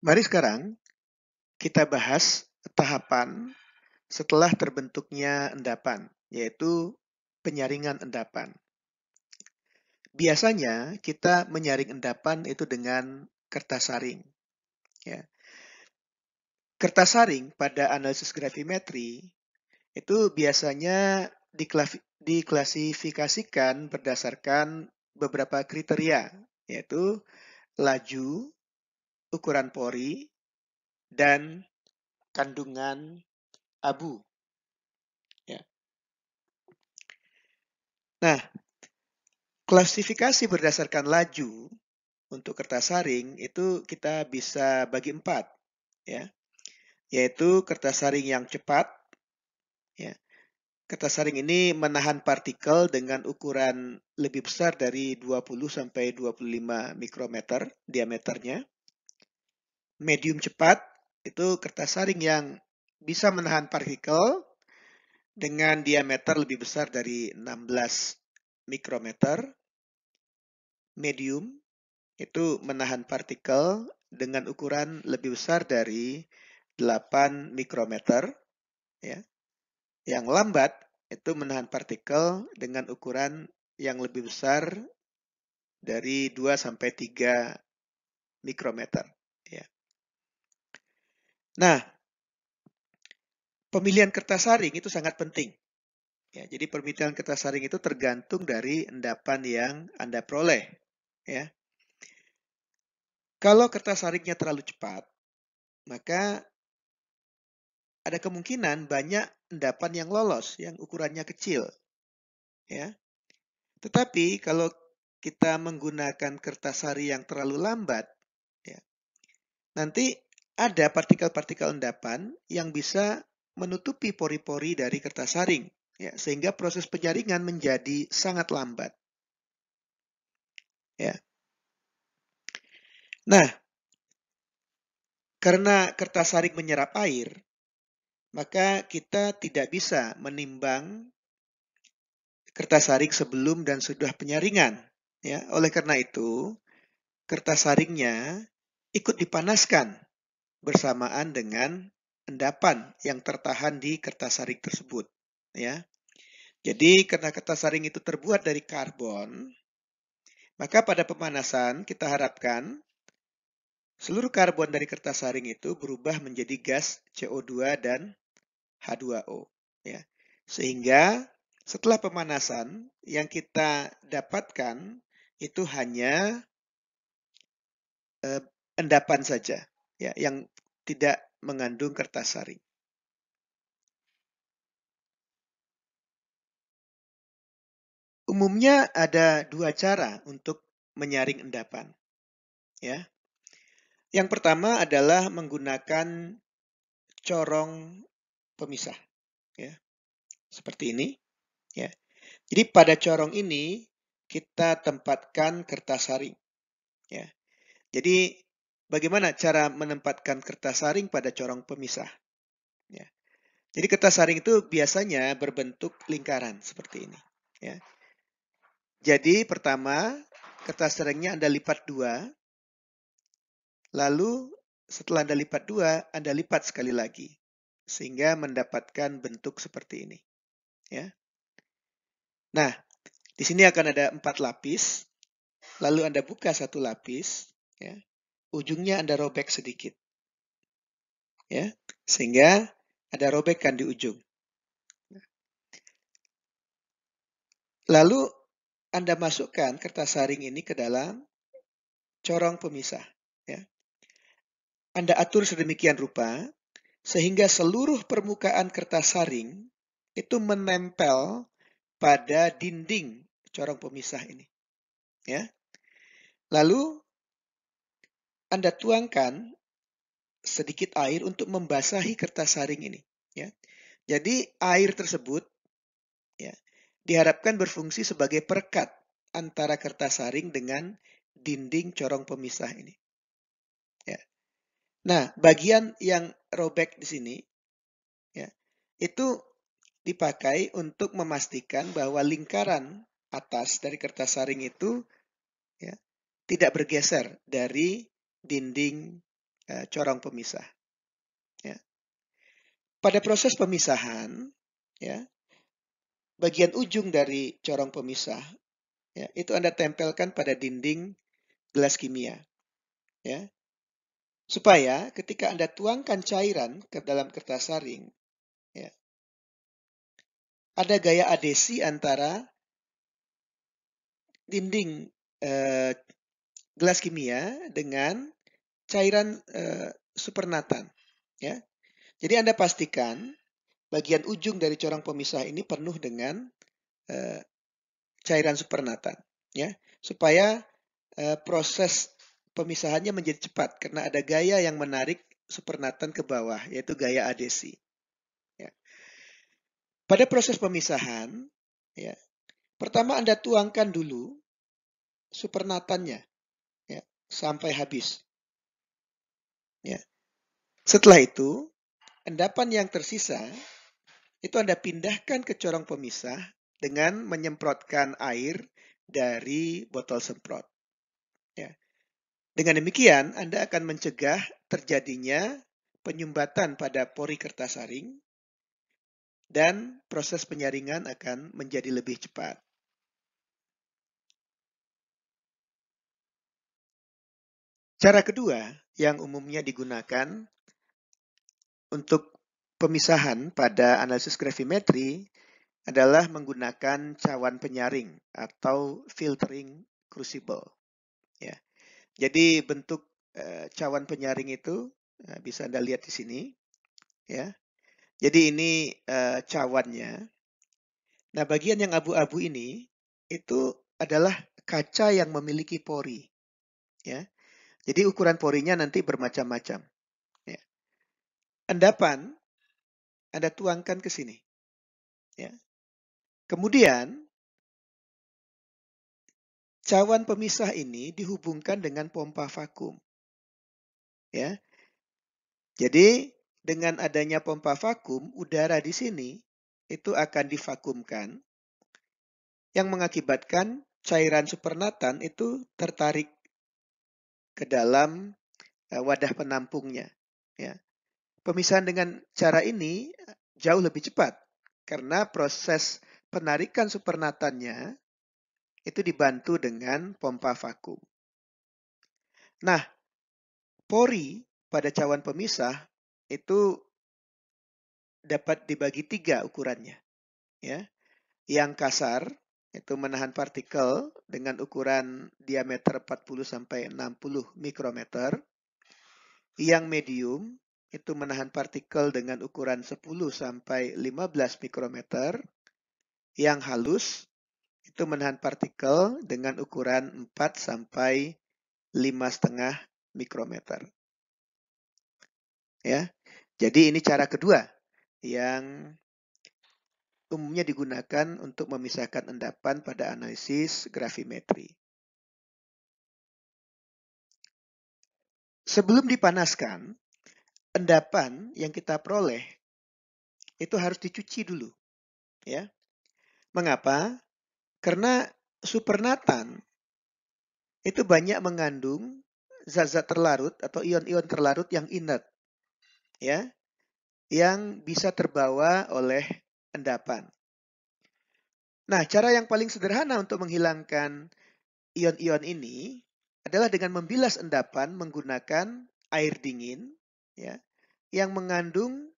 Mari sekarang kita bahas tahapan setelah terbentuknya endapan, yaitu penyaringan endapan. Biasanya kita menyaring endapan itu dengan kertas saring. Ya. Kertas saring pada analisis gravimetri itu biasanya diklasifikasikan berdasarkan beberapa kriteria, yaitu laju, ukuran pori, dan kandungan abu. Ya. Nah, klasifikasi berdasarkan laju untuk kertas saring itu kita bisa bagi 4, ya, yaitu kertas saring yang cepat. Ya. Kertas saring ini menahan partikel dengan ukuran lebih besar dari 20 sampai 25 mikrometer diameternya. Medium cepat itu kertas saring yang bisa menahan partikel dengan diameter lebih besar dari 16 mikrometer. Medium itu menahan partikel dengan ukuran lebih besar dari 8 mikrometer. Ya. Yang lambat itu menahan partikel dengan ukuran yang lebih besar dari 2 sampai 3 mikrometer. Ya. Nah, pemilihan kertas saring itu sangat penting. Ya, jadi pemilihan kertas saring itu tergantung dari endapan yang Anda peroleh. Ya. Kalau kertas saringnya terlalu cepat, maka ada kemungkinan banyak endapan yang lolos, yang ukurannya kecil. Ya. Tetapi kalau kita menggunakan kertas saring yang terlalu lambat, ya, nanti ada partikel-partikel endapan yang bisa menutupi pori-pori dari kertas saring, ya, sehingga proses penyaringan menjadi sangat lambat. Ya. Nah, karena kertas saring menyerap air, maka kita tidak bisa menimbang kertas saring sebelum dan sudah penyaringan. Ya, oleh karena itu, kertas saringnya ikut dipanaskan bersamaan dengan endapan yang tertahan di kertas saring tersebut. Ya, jadi karena kertas saring itu terbuat dari karbon, maka pada pemanasan kita harapkan seluruh karbon dari kertas saring itu berubah menjadi gas CO2 dan H2O. Ya. Sehingga setelah pemanasan yang kita dapatkan itu hanya endapan saja, ya, yang tidak mengandung kertas saring. Umumnya ada 2 cara untuk menyaring endapan. Ya. Yang pertama adalah menggunakan corong pemisah. Ya. Seperti ini. Ya. Jadi pada corong ini kita tempatkan kertas saring. Ya. Jadi bagaimana cara menempatkan kertas saring pada corong pemisah? Ya. Jadi kertas saring itu biasanya berbentuk lingkaran seperti ini. Ya. Jadi pertama kertas saringnya Anda lipat 2, lalu setelah Anda lipat 2, Anda lipat sekali lagi sehingga mendapatkan bentuk seperti ini. Ya. Nah, di sini akan ada 4 lapis, lalu Anda buka satu lapis, ya, ujungnya Anda robek sedikit, ya, sehingga ada robekan di ujung. Lalu Anda masukkan kertas saring ini ke dalam corong pemisah. Ya. Anda atur sedemikian rupa sehingga seluruh permukaan kertas saring itu menempel pada dinding corong pemisah ini. Ya. Lalu Anda tuangkan sedikit air untuk membasahi kertas saring ini. Ya. Jadi air tersebut, ya, diharapkan berfungsi sebagai perekat antara kertas saring dengan dinding corong pemisah ini. Ya. Nah, bagian yang robek di sini, ya, itu dipakai untuk memastikan bahwa lingkaran atas dari kertas saring itu, ya, tidak bergeser dari dinding corong pemisah. Ya. Pada proses pemisahan, ya, bagian ujung dari corong pemisah, ya, itu Anda tempelkan pada dinding gelas kimia, ya, supaya ketika Anda tuangkan cairan ke dalam kertas saring, ya, ada gaya adesi antara dinding eh, gelas kimia dengan cairan supernatan, ya. Jadi Anda pastikan bagian ujung dari corong pemisah ini penuh dengan eh, cairan supernatan, ya, supaya proses pemisahannya menjadi cepat karena ada gaya yang menarik supernatan ke bawah, yaitu gaya adesi. Ya. Pada proses pemisahan, ya, pertama Anda tuangkan dulu supernatannya, ya, sampai habis. Ya. Setelah itu, endapan yang tersisa itu Anda pindahkan ke corong pemisah dengan menyemprotkan air dari botol semprot. Ya. Dengan demikian, Anda akan mencegah terjadinya penyumbatan pada pori kertas saring dan proses penyaringan akan menjadi lebih cepat. Cara kedua yang umumnya digunakan untuk pemisahan pada analisis gravimetri adalah menggunakan cawan penyaring atau filtering crucible. Ya. Jadi bentuk cawan penyaring itu bisa Anda lihat di sini. Ya. Jadi ini cawannya. Nah, bagian yang abu-abu ini itu adalah kaca yang memiliki pori. Ya. Jadi ukuran porinya nanti bermacam-macam. Ya. Endapan Anda tuangkan ke sini. Ya. Kemudian cawan pemisah ini dihubungkan dengan pompa vakum. Ya. Jadi dengan adanya pompa vakum, udara di sini itu akan divakumkan yang mengakibatkan cairan supernatan itu tertarik ke dalam wadah penampungnya. Ya. Pemisahan dengan cara ini jauh lebih cepat karena proses penarikan supernatannya itu dibantu dengan pompa vakum. Nah, pori pada cawan pemisah itu dapat dibagi 3 ukurannya. Ya. Yang kasar itu menahan partikel dengan ukuran diameter 40 sampai 60 mikrometer. Yang medium itu menahan partikel dengan ukuran 10 sampai 15 mikrometer. Yang halus itu menahan partikel dengan ukuran 4 sampai 5,5 mikrometer. Ya. Jadi ini cara kedua yang umumnya digunakan untuk memisahkan endapan pada analisis gravimetri. Sebelum dipanaskan, endapan yang kita peroleh itu harus dicuci dulu. Ya. Mengapa? Karena supernatan itu banyak mengandung zat-zat terlarut atau ion-ion terlarut yang inert. Ya, yang bisa terbawa oleh endapan. Nah, cara yang paling sederhana untuk menghilangkan ion-ion ini adalah dengan membilas endapan menggunakan air dingin, ya, yang mengandung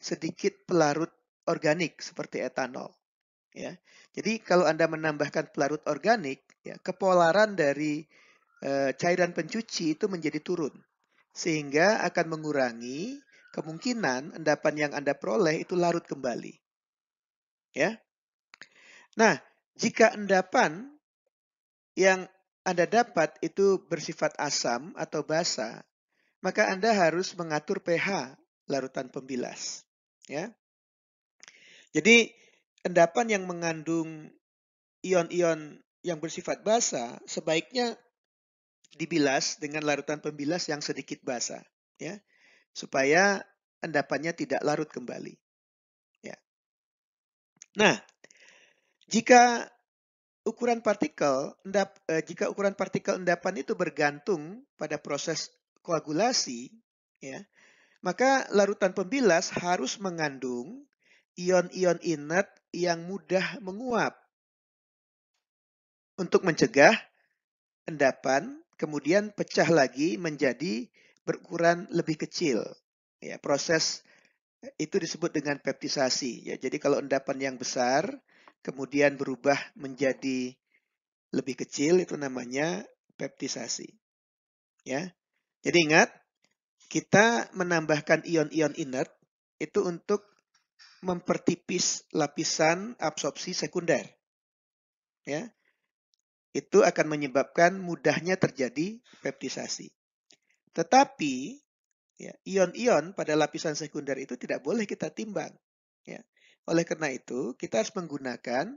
sedikit pelarut organik seperti etanol. Ya. Jadi kalau Anda menambahkan pelarut organik, ya, kepolaran dari cairan pencuci itu menjadi turun, sehingga akan mengurangi kemungkinan endapan yang Anda peroleh itu larut kembali. Ya. Nah, jika endapan yang Anda dapat itu bersifat asam atau basa, maka Anda harus mengatur pH larutan pembilas. Ya. Jadi endapan yang mengandung ion-ion yang bersifat basa sebaiknya dibilas dengan larutan pembilas yang sedikit basa, ya, supaya endapannya tidak larut kembali. Ya. Nah, jika jika ukuran partikel endapan itu bergantung pada proses koagulasi, ya. Maka larutan pembilas harus mengandung ion-ion inert yang mudah menguap untuk mencegah endapan kemudian pecah lagi menjadi berukuran lebih kecil. Ya, proses itu disebut dengan peptisasi. Ya, jadi kalau endapan yang besar kemudian berubah menjadi lebih kecil itu namanya peptisasi. Ya, jadi ingat kita menambahkan ion-ion inert itu untuk mempertipis lapisan absorpsi sekunder. Ya, itu akan menyebabkan mudahnya terjadi peptisasi. Tetapi ya, ion-ion pada lapisan sekunder itu tidak boleh kita timbang. Ya. Oleh karena itu, kita harus menggunakan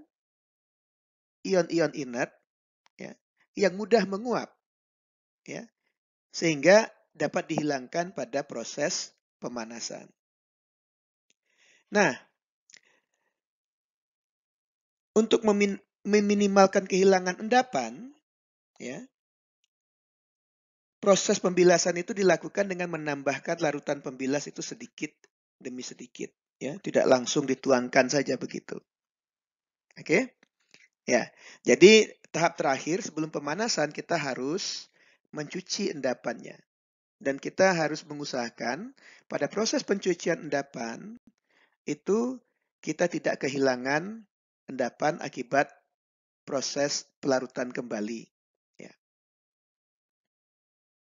ion-ion inert ya, yang mudah menguap, ya, sehingga dapat dihilangkan pada proses pemanasan. Nah, untuk meminimalkan kehilangan endapan, ya, proses pembilasan itu dilakukan dengan menambahkan larutan pembilas itu sedikit demi sedikit, ya, tidak langsung dituangkan saja begitu. Oke, ya. Jadi tahap terakhir sebelum pemanasan kita harus mencuci endapannya dan kita harus mengusahakan pada proses pencucian endapan itu kita tidak kehilangan endapan akibat proses pelarutan kembali.